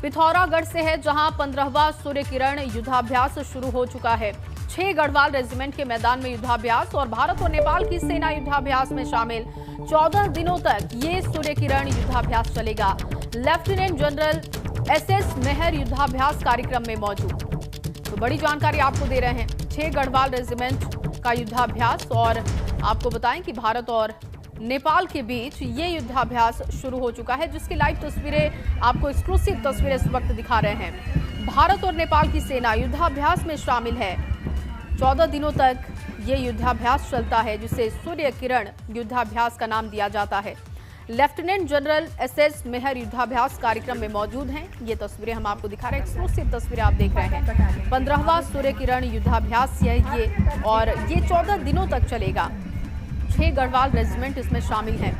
पिथौरागढ़ से है, जहां 15वां सूर्य किरण युद्धाभ्यास शुरू हो चुका है। 6 गढ़वाल रेजिमेंट के मैदान में युद्धाभ्यास और भारत और नेपाल की सेना युद्धाभ्यास में शामिल। 14 दिनों तक ये सूर्य किरण युद्धाभ्यास चलेगा। लेफ्टिनेंट जनरल SS मेहर युद्धाभ्यास कार्यक्रम में मौजूद। तो बड़ी जानकारी आपको दे रहे हैं, 6 गढ़वाल रेजिमेंट का युद्धाभ्यास। और आपको बताएं कि भारत और नेपाल के बीच ये युद्धाभ्यास शुरू हो चुका है, जिसकी लाइव तस्वीरें आपको एक्सक्लूसिव तस्वीरें इस वक्त दिखा रहे हैं। भारत और नेपाल की सेना युद्धाभ्यास में शामिल है। 14 दिनों तक ये युद्धाभ्यास चलता है, जिसे सूर्य किरण युद्धाभ्यास का नाम दिया जाता है। लेफ्टिनेंट जनरल SS मेहर युद्धाभ्यास कार्यक्रम में मौजूद हैं। ये तस्वीरें हम आपको दिखा रहे हैं, एक्सक्लूसिव तस्वीरें आप देख रहे हैं। 15वां सूर्य किरण युद्धाभ्यास है ये, और ये 14 दिनों तक चलेगा। 6 गढ़वाल रेजिमेंट इसमें शामिल हैं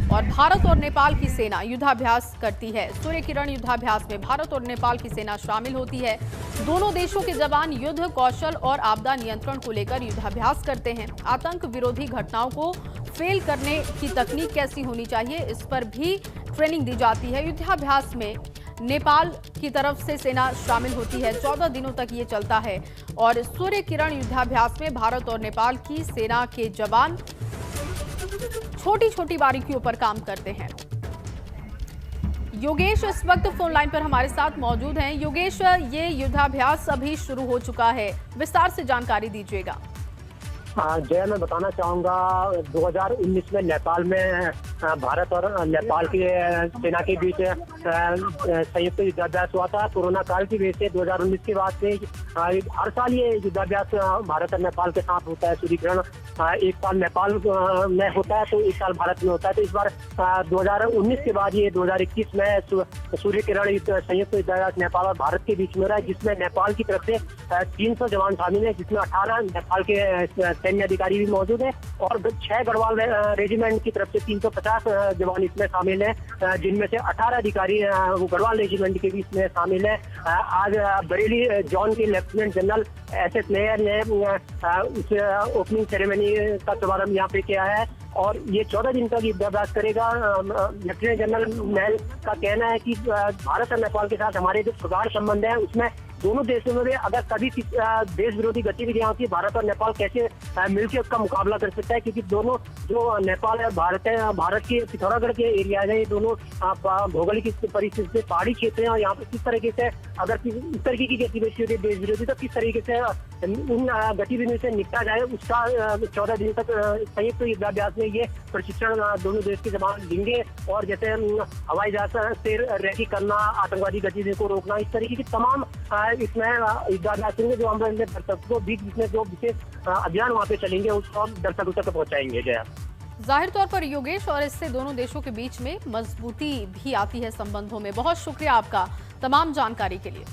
और भारत और नेपाल की सेना युद्धाभ्यास करती है। सूर्य किरण युद्धाभ्यास में भारत और नेपाल की सेना शामिल होती है। दोनों देशों के जवान युद्ध कौशल और आपदा नियंत्रण को लेकर युद्धाभ्यास करते हैं। आतंक विरोधी घटनाओं को फेल करने की तकनीक कैसी होनी चाहिए, इस पर भी ट्रेनिंग दी जाती है। युद्धाभ्यास में नेपाल की तरफ से सेना शामिल होती है। 14 दिनों तक ये चलता है और सूर्य किरण युद्धाभ्यास में भारत और नेपाल की सेना के जवान छोटी छोटी बारीकियों पर काम करते हैं। योगेश इस वक्त फोन लाइन पर हमारे साथ मौजूद हैं। योगेश, ये युद्धाभ्यास अभी शुरू हो चुका है, विस्तार से जानकारी दीजिएगा। जय, मैं बताना चाहूँगा 2019 में नेपाल में भारत और नेपाल की सेना के बीच संयुक्त युद्धाभ्यास हुआ था। कोरोना काल की वजह से 2019 के बाद से हर साल ये युद्धाभ्यास भारत और नेपाल के साथ होता है। सूर्य किरण एक साल नेपाल में होता है तो एक साल भारत में होता है। तो इस बार 2019 के बाद ये 2021 में सूर्य किरण संयुक्त युद्धाभ्यास नेपाल और भारत के बीच में हो रहा है, जिसमें नेपाल की तरफ से 300 जवान शामिल है, जिसमें 18 नेपाल के सैन्य अधिकारी भी मौजूद है और 6 गढ़वाल रेजिमेंट की तरफ से 350 जवान इसमें शामिल है, जिनमें से 18 अधिकारी गढ़वाल रेजिमेंट के भी इसमें शामिल है। आज बरेली जोन के लेफ्टिनेंट जनरल SS मेहर ने उस ओपनिंग सेरेमनी का शुभारंभ यहाँ पे किया है और ये 14 दिन तक युद्धाभ्यास करेगा। लेफ्टिनेंट जनरल मेहर का कहना है कि भारत और नेपाल के साथ हमारे जो प्रगाढ़ संबंध है, उसमें दोनों देशों में अगर कभी देश विरोधी गतिविधियां होती है, भारत और नेपाल कैसे मिलकर उसका मुकाबला कर सकता है, क्योंकि दोनों जो नेपाल है, भारत के पिथौरागढ़ के एरियाज है, ये दोनों भौगोलिक परिस्थिति से पहाड़ी क्षेत्र हैं और यहाँ पे किस तरीके से अगर इस तरीके की गतिविधि होती है देश विरोधी, तो किस तरीके से उन गतिविधियों से निपटा जाए, उसका 14 दिन तक संयुक्त युद्धाभ्यास में ये प्रशिक्षण दोनों देश के जवान देंगे। और जैसे हवाई जहाज से रैकी करना, आतंकवादी गतिविधियों को रोकना, इस तरीके की तमाम इसमें युद्धाभ्यास जो हम दर्शकों बीच जिसमें जो विशेष अभियान वहाँ पे चलेंगे उसको हम दर्शकों तक पहुँचाएंगे। जया, जाहिर तौर पर योगेश, और इससे दोनों देशों के बीच में मजबूती भी आती है संबंधों में। बहुत शुक्रिया आपका तमाम जानकारी के लिए।